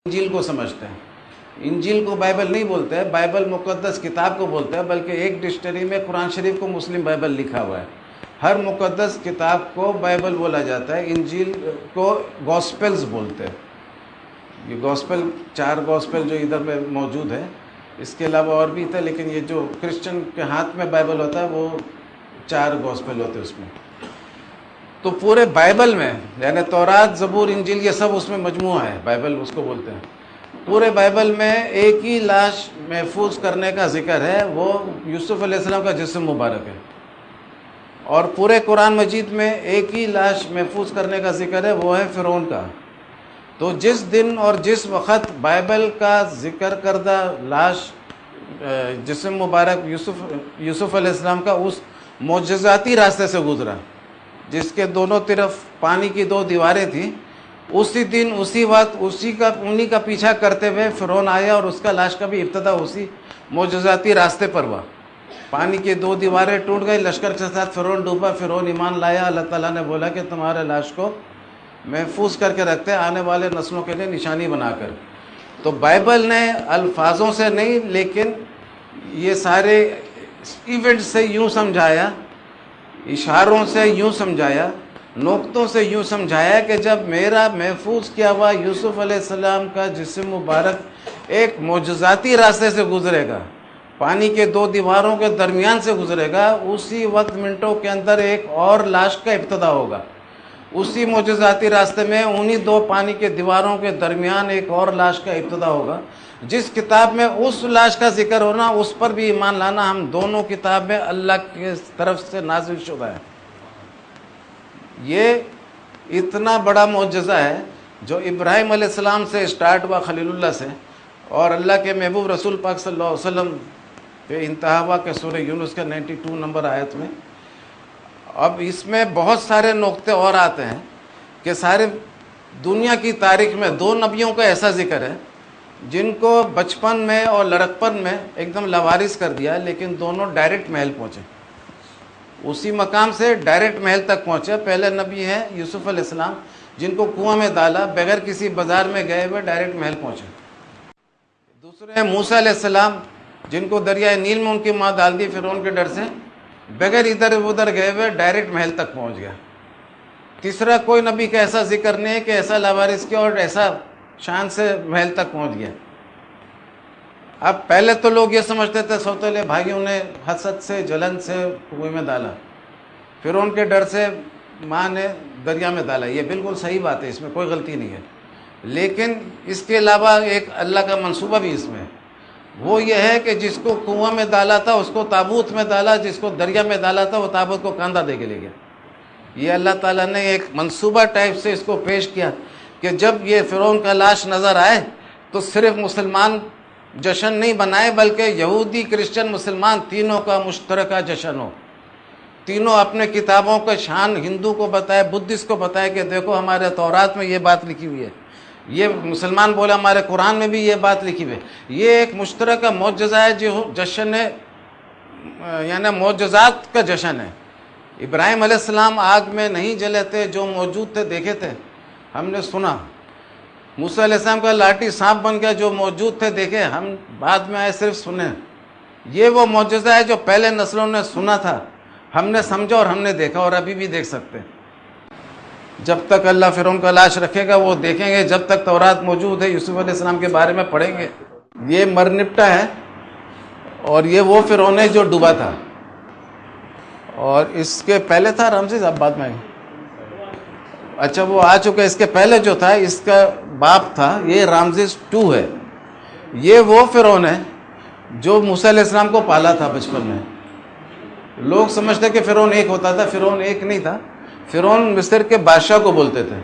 انجیل کو سمجھتے ہیں. انجیل کو بائبل نہیں بولتے ہیں، بائبل مقدس کتاب کو بولتے ہیں، بلکہ ایک ڈکشنری میں قرآن شریف کو مسلم بائبل لکھا ہوا ہے. ہر مقدس کتاب کو بائبل بولا جاتا ہے. انجیل کو گوسپلز بولتے ہیں. یہ گوسپل 4 گوسپل جو ادھر میں موجود ہے، اس کے علاوہ اور بھی تھا، لیکن یہ جو کرسچن کے ہاتھ میں بائبل ہوتا ہے وہ 4 گوسپل ہوتے ہیں اس میں. تو پورے بائبل میں یعنی تورات، زبور، انجیل یہ سب اس میں مجموعہ ہے، بائبل اس کو بولتے ہیں. پورے بائبل میں ایک ہی لاش محفوظ کرنے کا ذکر ہے، وہ یوسف علیہ السلام کا جسم مبارک ہے. اور پورے قرآن مجید میں ایک ہی لاش محفوظ کرنے کا ذکر ہے، وہ ہے فرعون کا. تو جس دن اور جس وقت بائبل کا ذکر کردہ لاش جسم مبارک یوسف علیہ السلام کا اس معجزاتی راستے سے گزرا جس کے دونوں طرف پانی کی 2 دیواریں تھیں، اسی دن اسی وقت انہی کا پیچھا کرتے ہوئے فرعون آیا اور اس کا لاش کا بھی ابتدا اسی معجزاتی راستے پر ہوا. پانی کی 2 دیواریں ٹوٹ گئی، لشکر کے ساتھ فرعون ڈوبا، فرعون ایمان لایا. اللہ تعالیٰ نے بولا کہ تمہارے لاش کو محفوظ کر کے رکھتے آنے والے نسلوں کے لیے نشانی بنا کر. تو بائبل نے الفاظوں سے نہیں لیکن یہ سارے ایونٹ سے یوں سمجھایا، اشاروں سے یوں سمجھایا، نقطوں سے یوں سمجھایا کہ جب میرا محفوظ کیا ہوا یوسف علیہ السلام کا جسم مبارک ایک معجزاتی راستے سے گزرے گا، پانی کے 2 دیواروں کے درمیان سے گزرے گا، اسی وقت منٹوں کے اندر ایک اور لاش کا ابتدا ہوگا. اسی معجزاتی راستے میں انہی 2 پانی کے دیواروں کے درمیان ایک اور لاش کا ابتدا ہوگا. جس کتاب میں اس لاش کا ذکر ہونا اس پر بھی ایمان لانا. ہم دونوں کتاب میں اللہ کی طرف سے نازل شدہ ہے. یہ اتنا بڑا معجزہ ہے جو ابراہیم علیہ السلام سے اسٹارٹ ہوا، خلیل اللہ سے، اور اللہ کے محبوب رسول پاک صلی اللہ علیہ وسلم پہ انتہا ہوا کہ سورہ یونس کے 92 نمبر آیت میں. اب اس میں بہت سارے نقطے اور آتے ہیں کہ سارے دنیا کی تاریخ میں 2 نبیوں کا ایسا ذکر ہے جن کو بچپن میں اور لڑکپن میں ایک دم لاوارث کر دیا، لیکن دونوں ڈائریکٹ محل پہنچے، اسی مقام سے ڈائریکٹ محل تک پہنچے. پہلے نبی ہیں یوسف علیہ السلام جن کو کنواں میں ڈالا، بغیر کسی بازار میں گئے ہوئے ڈائریکٹ محل پہنچے. دوسرے ہیں موسیٰ علیہ السلام جن کو دریائے نیل میں ان کی ماں ڈال دی فرعون کے ڈر سے، بغیر ادھر ادھر گئے ہوئے ڈائریکٹ محل تک پہنچ گیا. تیسرا کوئی نبی کا ایسا ذکر نہیں ہے کہ ایسا لاوارث کیا اور ایسا شان سے محل تک پہنچ گیا. اب پہلے تو لوگ یہ سمجھتے تھے سوتیلے بھائیوں نے حسد سے، جلن سے کنویں میں ڈالا، فرعون کے ڈر سے ماں نے دریا میں ڈالا. یہ بالکل صحیح بات ہے، اس میں کوئی غلطی نہیں ہے. لیکن اس کے علاوہ ایک اللہ کا منصوبہ بھی اس میں ہے. وہ یہ ہے کہ جس کو کنواں میں ڈالا تھا اس کو تابوت میں ڈالا، جس کو دریا میں ڈالا تھا وہ تابوت کو کاندھا دے کے لے گیا. یہ اللہ تعالیٰ نے ایک منصوبہ ٹائپ سے اس کو پیش کیا کہ جب یہ فرعون کا لاش نظر آئے تو صرف مسلمان جشن نہیں بنائے بلکہ یہودی، کرسچن، مسلمان تینوں کا مشترکہ جشن ہو. تینوں اپنے کتابوں کا شان ہندو کو بتائے، بدھسٹ کو بتائے کہ دیکھو ہمارے تورات میں یہ بات لکھی ہوئی ہے، یہ مسلمان بولے ہمارے قرآن میں بھی یہ بات لکھی ہوئی ہے. یہ ایک مشترکہ معجزہ ہے جو جشن ہے، یعنی معجزات کا جشن ہے. ابراہیم علیہ السلام آگ میں نہیں جلے تھے، جو موجود تھے دیکھے تھے، ہم نے سنا. موسیٰ علیہ السلام کا لاٹھی سانپ بن گیا، جو موجود تھے دیکھے، ہم بعد میں آئے صرف سنے. یہ وہ معجزہ ہے جو پہلے نسلوں نے سنا تھا، ہم نے سمجھا اور ہم نے دیکھا، اور ابھی بھی دیکھ سکتے. جب تک اللہ فرعون کا لاش رکھے گا وہ دیکھیں گے، جب تک تورات موجود ہے یوسف علیہ السلام کے بارے میں پڑھیں گے. یہ مر نپٹا ہے اور یہ وہ فرعون ہے جو ڈوبا تھا. اور اس کے پہلے تھا رمسیس، اب بعد میں اچھا وہ آ چکا. اس کے پہلے جو تھا اس کا باپ تھا، یہ رامزیس 2 ہے. یہ وہ فرعون ہے جو موسیٰ علیہ السلام کو پالا تھا بچپن میں. لوگ سمجھتے کہ فرعون 1 ہوتا تھا، فرعون 1 نہیں تھا. فرعون مصر کے بادشاہ کو بولتے تھے.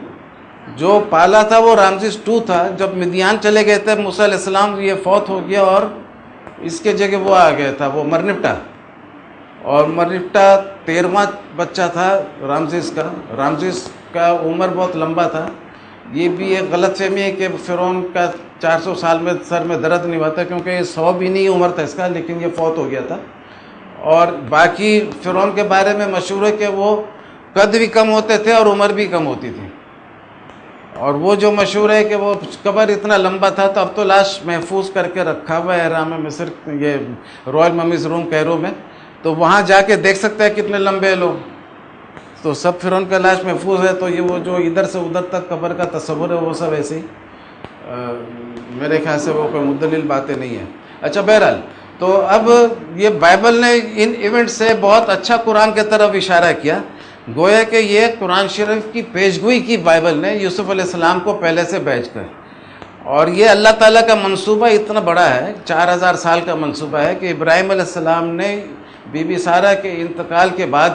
جو پالا تھا وہ رامزیس 2 تھا. جب مدیان چلے گئے تھے موسیٰ علیہ السلام، یہ فوت ہو گیا اور اس کے جگہ وہ آ گیا تھا، وہ مرنپٹا. اور مرنپٹا 13واں بچہ تھا رامزیس کا. رامزیس کا عمر بہت لمبا تھا. یہ بھی ایک غلط فہمی ہے کہ فرعون کا 400 سال میں سر میں درد نہیں ہوتا، کیونکہ یہ 100 بھی نہیں عمر تھا اس کا، لیکن یہ فوت ہو گیا تھا. اور باقی فرعون کے بارے میں مشہور ہے کہ وہ قد بھی کم ہوتے تھے اور عمر بھی کم ہوتی تھی. اور وہ جو مشہور ہے کہ وہ قبر اتنا لمبا تھا، تو اب تو لاش محفوظ کر کے رکھا ہوا ہے احرام مصر، یہ رائل ممیز روم کیرو میں، تو وہاں جا کے دیکھ سکتا ہے کتنے لمبے لوگ، تو سب فرعون کا لاش محفوظ ہے. تو یہ وہ جو ادھر سے ادھر تک قبر کا تصور ہے وہ سب ایسے ہی میرے خیال سے وہ کوئی مدلل باتیں نہیں ہیں. اچھا بہرحال، تو اب یہ بائبل نے ان ایونٹ سے بہت اچھا قرآن کی طرف اشارہ کیا، گویا کہ یہ قرآن شریف کی پیشگوئی کی بائبل نے یوسف علیہ السلام کو پہلے سے بھیج کر. اور یہ اللہ تعالیٰ کا منصوبہ اتنا بڑا ہے، 4000 سال کا منصوبہ ہے کہ ابراہیم علیہ السلام نے بی بی سارہ کے انتقال کے بعد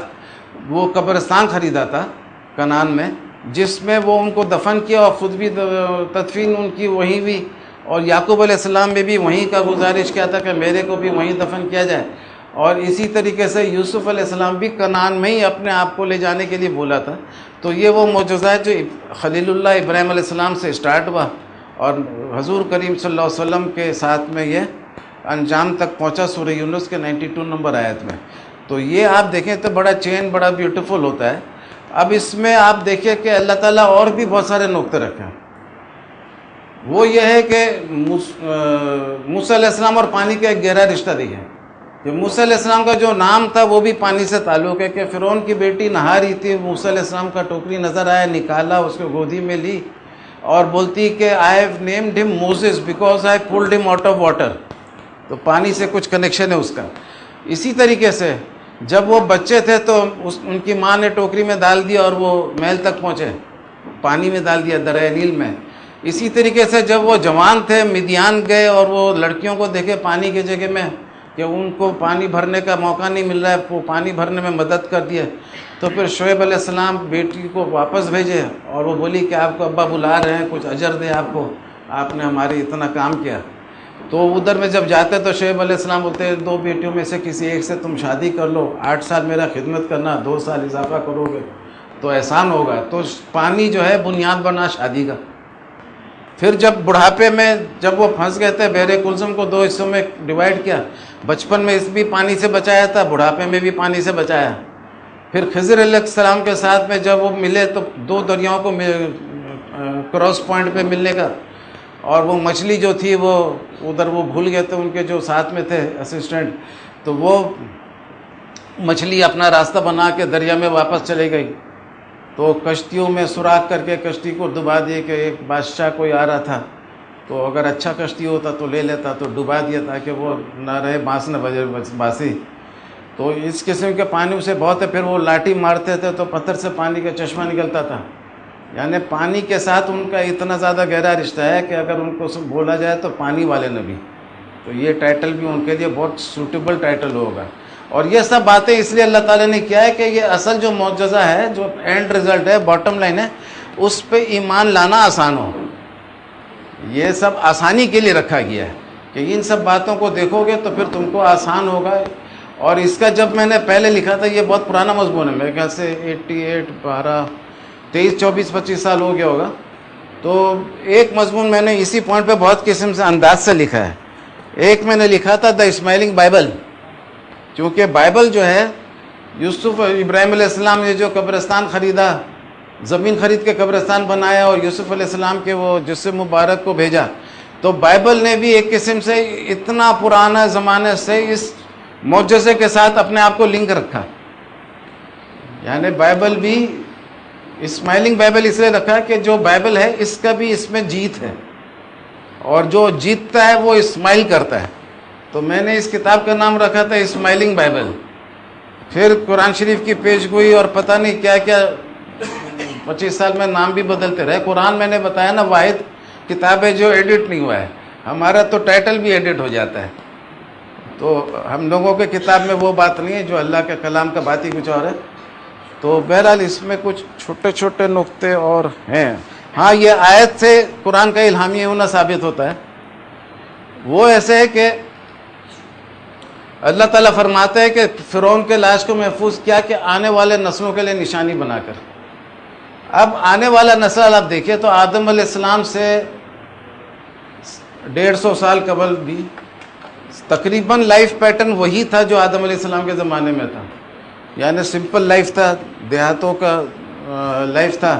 وہ قبرستان خریدا تھا کنعان میں، جس میں وہ ان کو دفن کیا اور خود بھی تدفین ان کی وہیں بھی، اور یعقوب علیہ السلام نے بھی وہیں کا گزارش کیا تھا کہ میرے کو بھی وہیں دفن کیا جائے. اور اسی طریقے سے یوسف علیہ السلام بھی کنعان میں ہی اپنے آپ کو لے جانے کے لیے بولا تھا. تو یہ وہ معجزہ ہے جو خلیل اللہ ابراہیم علیہ السلام سے اسٹارٹ ہوا اور حضور کریم صلی اللہ علیہ وسلم کے ساتھ میں یہ انجام تک پہنچا سورہ یونس کے 92 نمبر آیت میں. تو یہ آپ دیکھیں تو بڑا چین بڑا بیوٹیفل ہوتا ہے. اب اس میں آپ دیکھیں کہ اللہ تعالیٰ اور بھی بہت سارے نقطے رکھے ہیں. وہ یہ ہے کہ موسیٰ علیہ السلام اور پانی کا ایک گہرا رشتہ دیکھیں کہ موسیٰ علیہ السلام کا جو نام تھا وہ بھی پانی سے تعلق ہے کہ فرعون کی بیٹی نہا رہی تھی، موسیٰ علیہ السلام کا ٹوکری نظر آیا، نکالا، اس کو گودی میں لی اور بولتی کہ I have named him Moses because I pulled him out of water. تو پانی سے کچھ کنیکشن ہے اس کا. اسی طریقے سے جب وہ بچے تھے تو ان کی ماں نے ٹوکری میں ڈال دیا اور وہ محل تک پہنچے، پانی میں ڈال دیا دریا نیل میں. اسی طریقے سے جب وہ جوان تھے مدیان گئے اور وہ لڑکیوں کو دیکھے پانی کی جگہ میں کہ ان کو پانی بھرنے کا موقع نہیں مل رہا ہے، وہ پانی بھرنے میں مدد کر دیے. تو پھر شعیب علیہ السلام بیٹی کو واپس بھیجے اور وہ بولی کہ آپ کو ابا بلا رہے ہیں، کچھ اجر دیں آپ کو، آپ نے ہماری اتنا کام کیا. تو ادھر میں جب جاتے تو شعیب علیہ السلام بولتے 2 بیٹیوں میں سے کسی ایک سے تم شادی کر لو، 8 سال میرا خدمت کرنا، 2 سال اضافہ کرو گے تو احسان ہوگا. تو پانی جو ہے بنیاد بنا شادی کا. پھر جب بڑھاپے میں جب وہ پھنس گئے تھے، بحر کلثم کو 2 حصوں میں ڈیوائیڈ کیا، بچپن میں اس بھی پانی سے بچایا تھا، بڑھاپے میں بھی پانی سے بچایا. پھر خضر علیہ السلام کے ساتھ میں جب وہ ملے تو 2 دریاؤں کو کراس پوائنٹ پہ ملنے کا، اور وہ مچھلی جو تھی وہ ادھر وہ بھول گئے تھے ان کے جو ساتھ میں تھے اسسٹنٹ، تو وہ مچھلی اپنا راستہ بنا کے دریا میں واپس چلے گئی. تو کشتیوں میں سوراخ کر کے کشتی کو ڈبا دیے کہ ایک بادشاہ کوئی آ رہا تھا تو اگر اچھا کشتی ہوتا تو لے لیتا، تو ڈبا دیا تاکہ وہ نہ رہے، بانس نہ بجے باسی. تو اس قسم کے پانی اسے بہت ہے. پھر وہ لاٹھی مارتے تھے تو پتھر سے پانی کا چشمہ نکلتا تھا. یعنی پانی کے ساتھ ان کا اتنا زیادہ گہرا رشتہ ہے کہ اگر ان کو بولا جائے تو پانی والے نبی، تو یہ ٹائٹل بھی ان کے لیے بہت سوٹیبل ٹائٹل ہوگا. اور یہ سب باتیں اس لیے اللہ تعالیٰ نے کیا ہے کہ یہ اصل جو معجزہ ہے، جو اینڈ رزلٹ ہے، باٹم لائن ہے، اس پہ ایمان لانا آسان ہو. یہ سب آسانی کے لیے رکھا گیا ہے کہ ان سب باتوں کو دیکھو گے تو پھر تم کو آسان ہوگا. اور اس کا جب میں نے پہلے لکھا تھا، یہ بہت پرانا مضمون ہے، میرے خیال سے 23 سال ہو گیا ہوگا. تو ایک مضمون میں نے اسی پوائنٹ پہ بہت قسم سے انداز سے لکھا ہے. ایک میں نے لکھا تھا دا اسمائلنگ بائبل، کیونکہ بائبل جو ہے یوسف ابراہیم علیہ السلام نے جو قبرستان خریدا، زمین خرید کے قبرستان بنایا اور یوسف علیہ السلام کے وہ جسم مبارک کو بھیجا، تو بائبل نے بھی ایک قسم سے اتنا پرانا زمانے سے اس معجزے کے ساتھ اپنے آپ کو لنک رکھا. یعنی بائبل بھی اسمائلنگ بائبل اس لیے رکھا کہ جو بائبل ہے اس کا بھی اس میں جیت ہے، اور جو جیتتا ہے وہ اسمائل کرتا ہے. تو میں نے اس کتاب کا نام رکھا تھا اسمائلنگ بائبل. پھر قرآن شریف کی پیش گوئی اور پتہ نہیں کیا کیا 25 سال میں نام بھی بدلتے رہے. قرآن میں نے بتایا نا واحد کتاب ہے جو ایڈٹ نہیں ہوا ہے. ہمارا تو ٹائٹل بھی ایڈٹ ہو جاتا ہے. تو ہم لوگوں کے کتاب میں وہ بات نہیں ہے، جو اللہ کے کلام کا بات ہی کچھ اور ہے. تو بہرحال اس میں کچھ چھوٹے چھوٹے نقطے اور ہیں. ہاں، یہ آیت سے قرآن کا الہامی ہونا ثابت ہوتا ہے. وہ ایسے ہے کہ اللہ تعالیٰ فرماتا ہے کہ فرعون کے لاش کو محفوظ کیا کہ آنے والے نسلوں کے لیے نشانی بنا کر. اب آنے والا نسل آپ دیکھیں تو آدم علیہ السلام سے 150 سال قبل بھی تقریباً لائف پیٹرن وہی تھا جو آدم علیہ السلام کے زمانے میں تھا. یعنی سمپل لائف تھا، دیہاتوں کا لائف تھا.